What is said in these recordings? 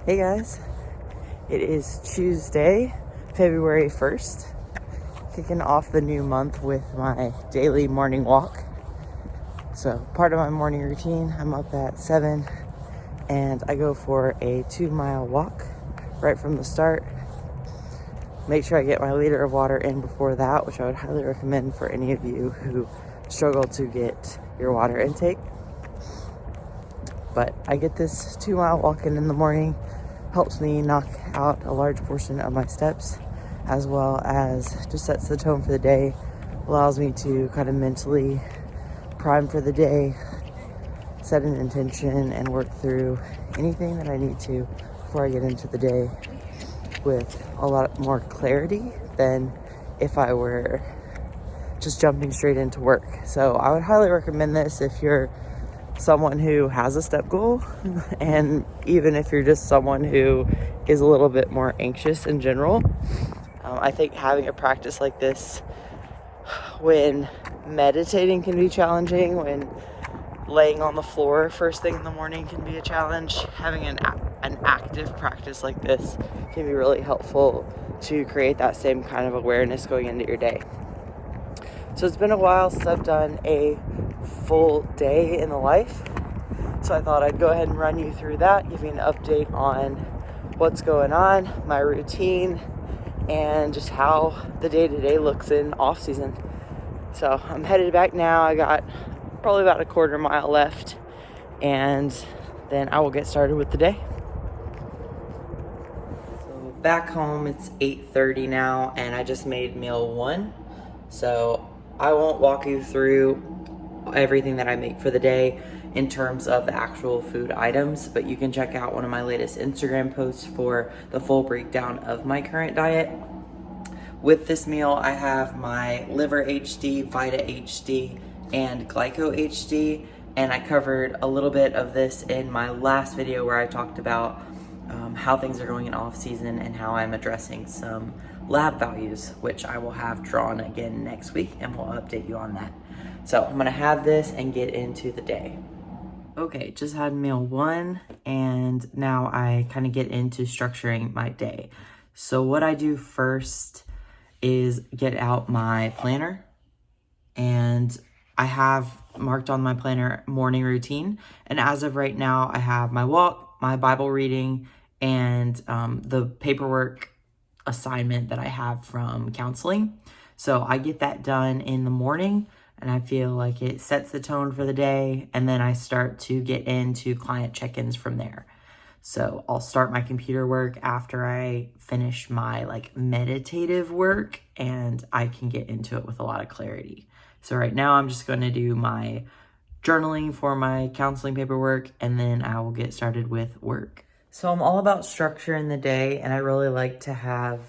Hey guys, it is Tuesday, February 1st, kicking off the new month with my daily morning walk. So part of my morning routine, I'm up at 7 and I go for a 2-mile walk right from the start. Make sure I get my liter of water in before that, which I would highly recommend for any of you who struggle to get your water intake. But I get this 2-mile walk in the morning, helps me knock out a large portion of my steps, as well as just sets the tone for the day, allows me to kind of mentally prime for the day, set an intention, and work through anything that I need to before I get into the day with a lot more clarity than if I were just jumping straight into work. So I would highly recommend this if you're someone who has a step goal, and even if you're just someone who is a little bit more anxious in general. I think having a practice like this when meditating can be challenging, when laying on the floor first thing in the morning can be a challenge. Having an active practice like this can be really helpful to create that same kind of awareness going into your day. So it's been a while since I've done a full day in the life, so I thought I'd go ahead and run you through that, give you an update on what's going on, my routine, and just how the day-to-day looks in off-season. So I'm headed back now. I got probably about a quarter mile left, and then I will get started with the day. So back home, it's 8:30 now, and I just made meal 1. So I won't walk you through everything that I make for the day in terms of the actual food items, but you can check out one of my latest Instagram posts for the full breakdown of my current diet. With this meal, I have my Liver HD, Vita HD, and Glyco HD, and I covered a little bit of this in my last video where I talked about how things are going in off season and how I'm addressing some lab values, which I will have drawn again next week, and we'll update you on that. So I'm gonna have this and get into the day. Okay, just had meal 1, and now I kind of get into structuring my day. So what I do first is get out my planner, and I have marked on my planner morning routine. And as of right now, I have my walk, my Bible reading, and the paperwork assignment that I have from counseling. So I get that done in the morning, and I feel like it sets the tone for the day, and then I start to get into client check-ins from there. So I'll start my computer work after I finish my meditative work, and I can get into it with a lot of clarity. So right now I'm just going to do my journaling for my counseling paperwork, and then I will get started with work. So I'm all about structure in the day, and I really like to have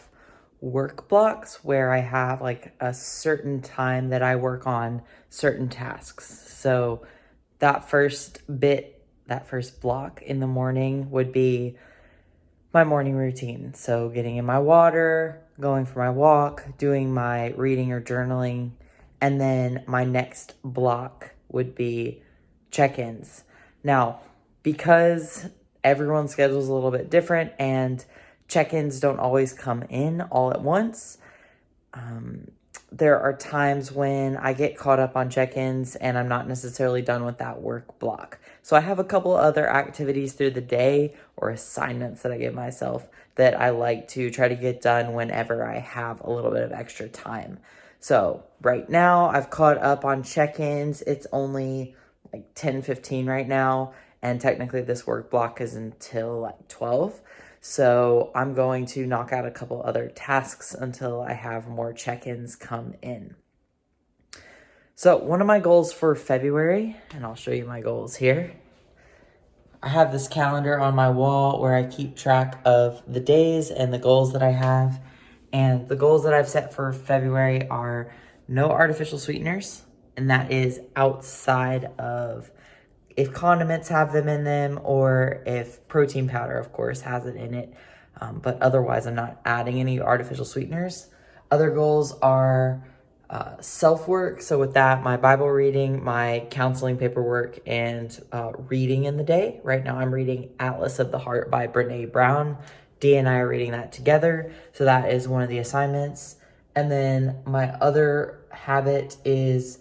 work blocks where I have a certain time that I work on certain tasks. So that first block in the morning would be my morning routine. So getting in my water, going for my walk, doing my reading or journaling, and then my next block would be check-ins. Now, because everyone's schedule is a little bit different and check-ins don't always come in all at once, there are times when I get caught up on check-ins and I'm not necessarily done with that work block. So I have a couple other activities through the day or assignments that I give myself that I like to try to get done whenever I have a little bit of extra time. So right now I've caught up on check-ins. It's only 10:15 right now, and technically this work block is until 12. So I'm going to knock out a couple other tasks until I have more check-ins come in. So one of my goals for February, and I'll show you my goals here. I have this calendar on my wall where I keep track of the days and the goals that I have. And the goals that I've set for February are no artificial sweeteners, and that is outside of if condiments have them in them, or if protein powder, of course, has it in it. But otherwise, I'm not adding any artificial sweeteners. Other goals are self-work. So with that, my Bible reading, my counseling paperwork, and reading in the day. Right now I'm reading Atlas of the Heart by Brene Brown. Dee and I are reading that together. So that is one of the assignments. And then my other habit is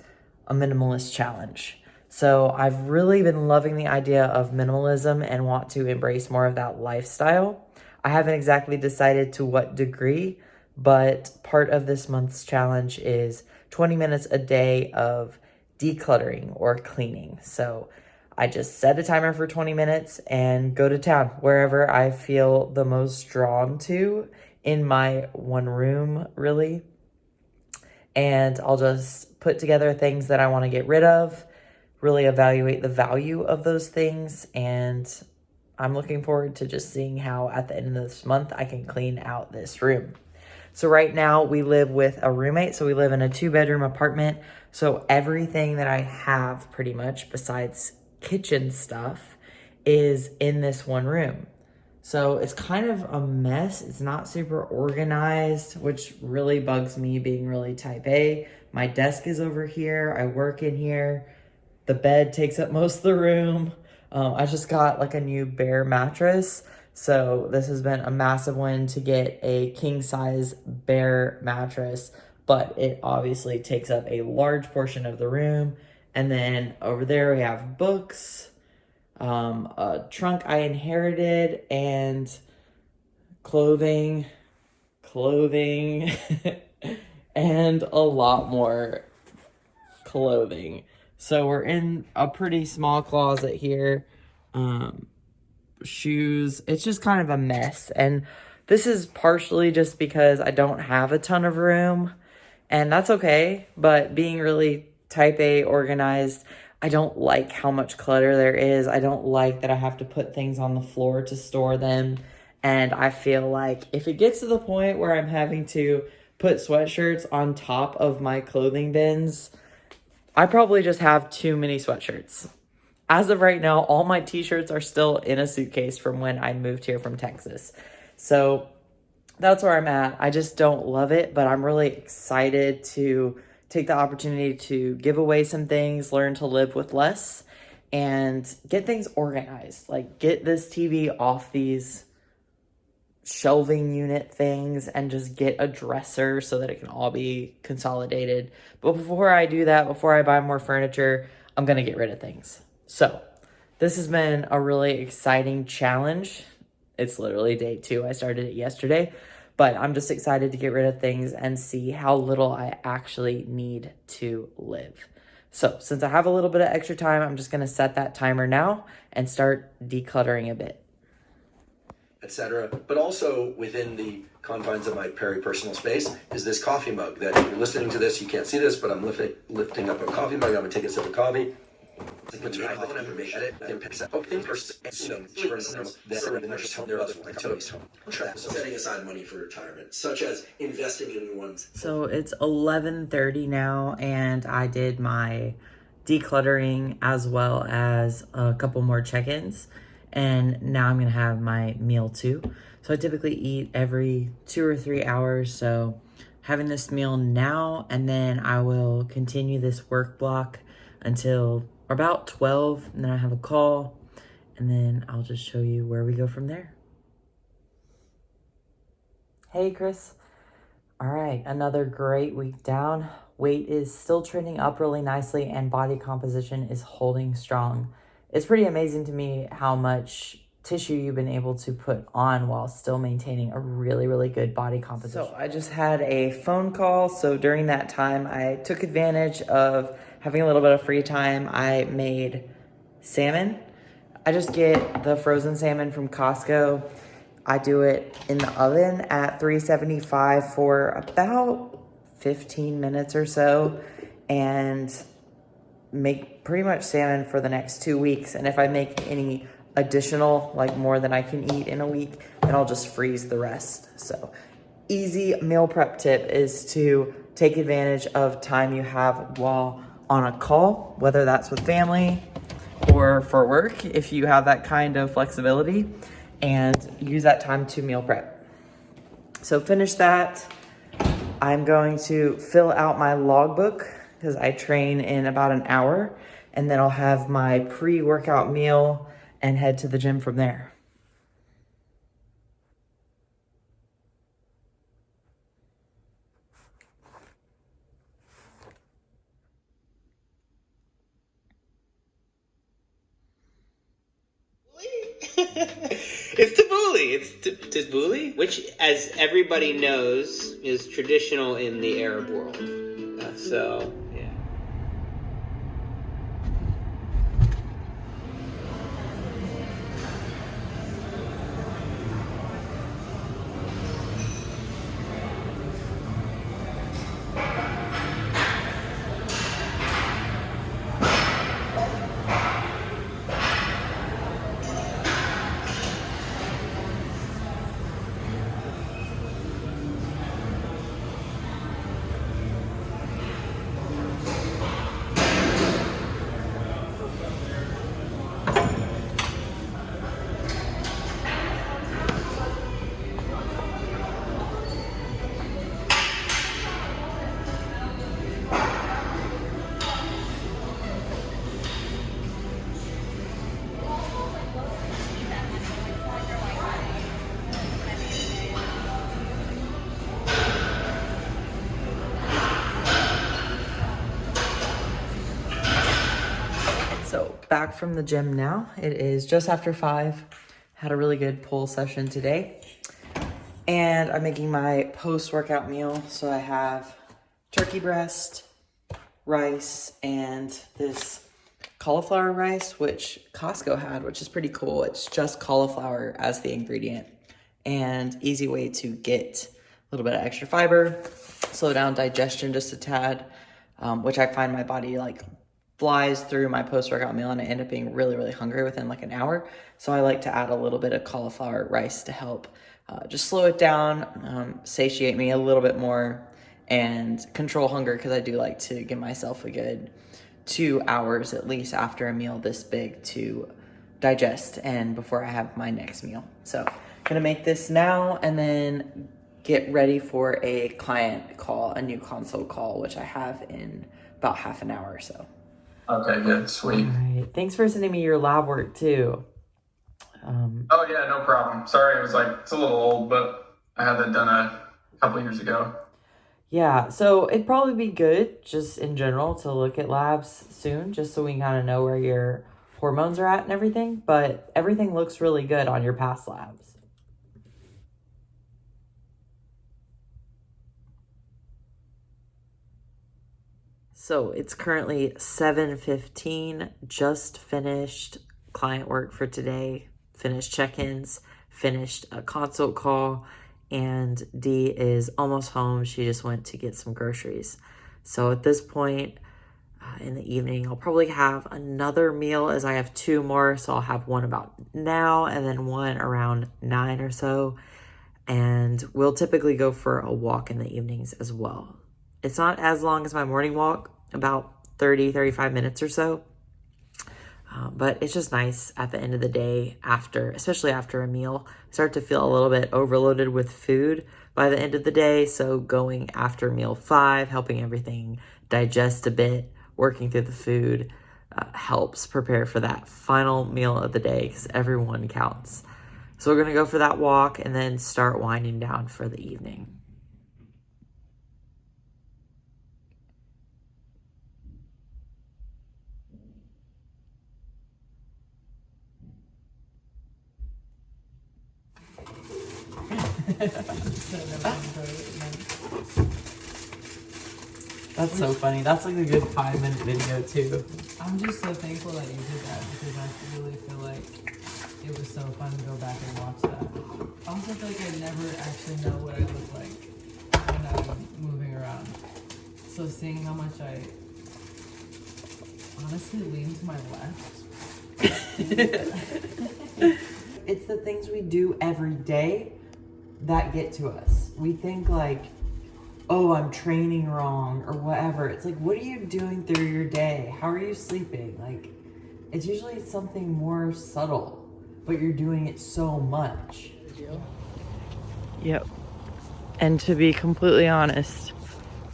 a minimalist challenge. So I've really been loving the idea of minimalism and want to embrace more of that lifestyle. I haven't exactly decided to what degree, but part of this month's challenge is 20 minutes a day of decluttering or cleaning. So I just set a timer for 20 minutes and go to town wherever I feel the most drawn to in my one room, really. And I'll just put together things that I want to get rid of, really evaluate the value of those things, and I'm looking forward to just seeing how at the end of this month I can clean out this room. So right now we live with a roommate. So we live in a 2-bedroom apartment. So everything that I have pretty much besides kitchen stuff is in this one room. So it's kind of a mess. It's not super organized, which really bugs me being really type A. My desk is over here. I work in here. The bed takes up most of the room. I just got like a new Bear mattress. So this has been a massive win to get a king size Bear mattress, but it obviously takes up a large portion of the room. And then over there we have books, a trunk I inherited, and clothing, and a lot more clothing. So we're in a pretty small closet here. Shoes, it's just kind of a mess. And this is partially just because I don't have a ton of room, and that's okay. But being really type A organized, I don't like how much clutter there is. I don't like that I have to put things on the floor to store them. And I feel like if it gets to the point where I'm having to put sweatshirts on top of my clothing bins, I probably just have too many sweatshirts. As of right now, all my t-shirts are still in a suitcase from when I moved here from Texas. So that's where I'm at. I just don't love it, but I'm really excited to take the opportunity to give away some things, learn to live with less, and get things organized. Like, get this TV off these shelving unit things and just get a dresser so that it can all be consolidated. But before I do that, before I buy more furniture, I'm going to get rid of things. So this has been a really exciting challenge. It's literally day 2. I started it yesterday, but I'm just excited to get rid of things and see how little I actually need to live. So since I have a little bit of extra time, I'm just going to set that timer now and start decluttering a bit, etc. But also within the confines of my personal space is this coffee mug that if you're listening to this, you can't see this, but I'm lifting up a coffee mug. I'm gonna take a sip of coffee. Setting aside money for retirement, such as investing in one's. So it's 11:30 now, and I did my decluttering as well as a couple more check-ins. And now I'm gonna have my meal too. So I typically eat every 2 or 3 hours. So having this meal now, and then I will continue this work block until about 12, and then I have a call, and then I'll just show you where we go from there. Hey, Chris. All right, another great week down. Weight is still trending up really nicely, and body composition is holding strong. It's pretty amazing to me how much tissue you've been able to put on while still maintaining a really, really good body composition. So I just had a phone call. So during that time, I took advantage of having a little bit of free time. I made salmon. I just get the frozen salmon from Costco. I do it in the oven at 375 for about 15 minutes or so, and make pretty much salmon for the next 2 weeks. And if I make any additional, like more than I can eat in a week, then I'll just freeze the rest. So easy meal prep tip is to take advantage of time you have while on a call, whether that's with family or for work, if you have that kind of flexibility, and use that time to meal prep. So finish that, I'm going to fill out my logbook because I train in about an hour, and then I'll have my pre-workout meal and head to the gym from there. It's tabbouleh. It's tabbouleh, which, as everybody knows, is traditional in the Arab world. So, yeah. So back from the gym now. It is just after 5. Had a really good pull session today. And I'm making my post-workout meal. So I have turkey breast, rice, and this cauliflower rice, which Costco had, which is pretty cool. It's just cauliflower as the ingredient, and easy way to get a little bit of extra fiber, slow down digestion just a tad, which I find my body like flies through my post-workout meal, and I end up being really, really hungry within like an hour. So I like to add a little bit of cauliflower rice to help just slow it down, satiate me a little bit more, and control hunger, because I do like to give myself a good 2 hours at least after a meal this big to digest and before I have my next meal. So I'm gonna make this now and then get ready for a client call, a new consult call, which I have in about half an hour or so. Okay, good, sweet. All right, thanks for sending me your lab work too. Oh yeah, no problem. Sorry, it was like, it's a little old, but I had that done a couple years ago. Yeah, so it'd probably be good just in general to look at labs soon, just so we kind of know where your hormones are at and everything, but everything looks really good on your past labs. So it's currently 7:15, just finished client work for today, finished check-ins, finished a consult call, and Dee is almost home. She just went to get some groceries. So at this point in the evening, I'll probably have another meal, as I have 2 more. So I'll have one about now and then one around 9 or so. And we'll typically go for a walk in the evenings as well. It's not as long as my morning walk, about 30-35 minutes or so. But it's just nice at the end of the day, especially after a meal, start to feel a little bit overloaded with food by the end of the day. So going after meal 5, helping everything digest a bit, working through the food helps prepare for that final meal of the day, because everyone counts. So we're going to go for that walk and then start winding down for the evening. That's so funny. That's like a good 5-minute video too. I'm just so thankful that you did that, because I really feel like it was so fun to go back and watch that. I also feel like I never actually know what I look like when I'm moving around. So seeing how much I honestly lean to my left. It's the things we do every day that get to us. We think like, oh, I'm training wrong or whatever. It's like, what are you doing through your day? How are you sleeping? Like, it's usually something more subtle, but you're doing it so much. Yep. And to be completely honest,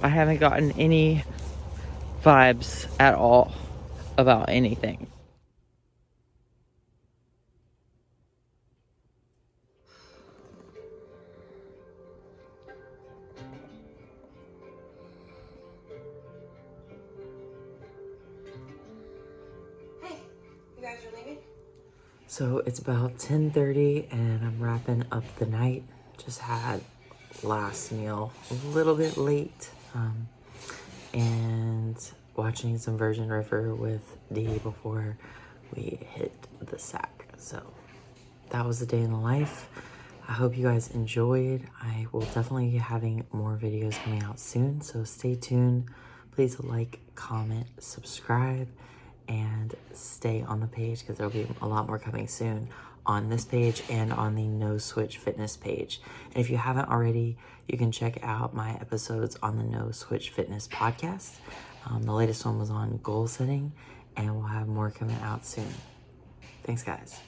I haven't gotten any vibes at all about anything. Hey, you guys are leaving? So it's about 10:30 and I'm wrapping up the night. Just had last meal a little bit late, and watching some Virgin River with Dee before we hit the sack. So that was the day in the life. I hope you guys enjoyed. I will definitely be having more videos coming out soon, so stay tuned. Please like, comment, subscribe, and stay on the page because there'll be a lot more coming soon on this page and on the No Switch Fitness page. And if you haven't already, you can check out my episodes on the No Switch Fitness podcast. The latest one was on goal setting, and we'll have more coming out soon. Thanks, guys.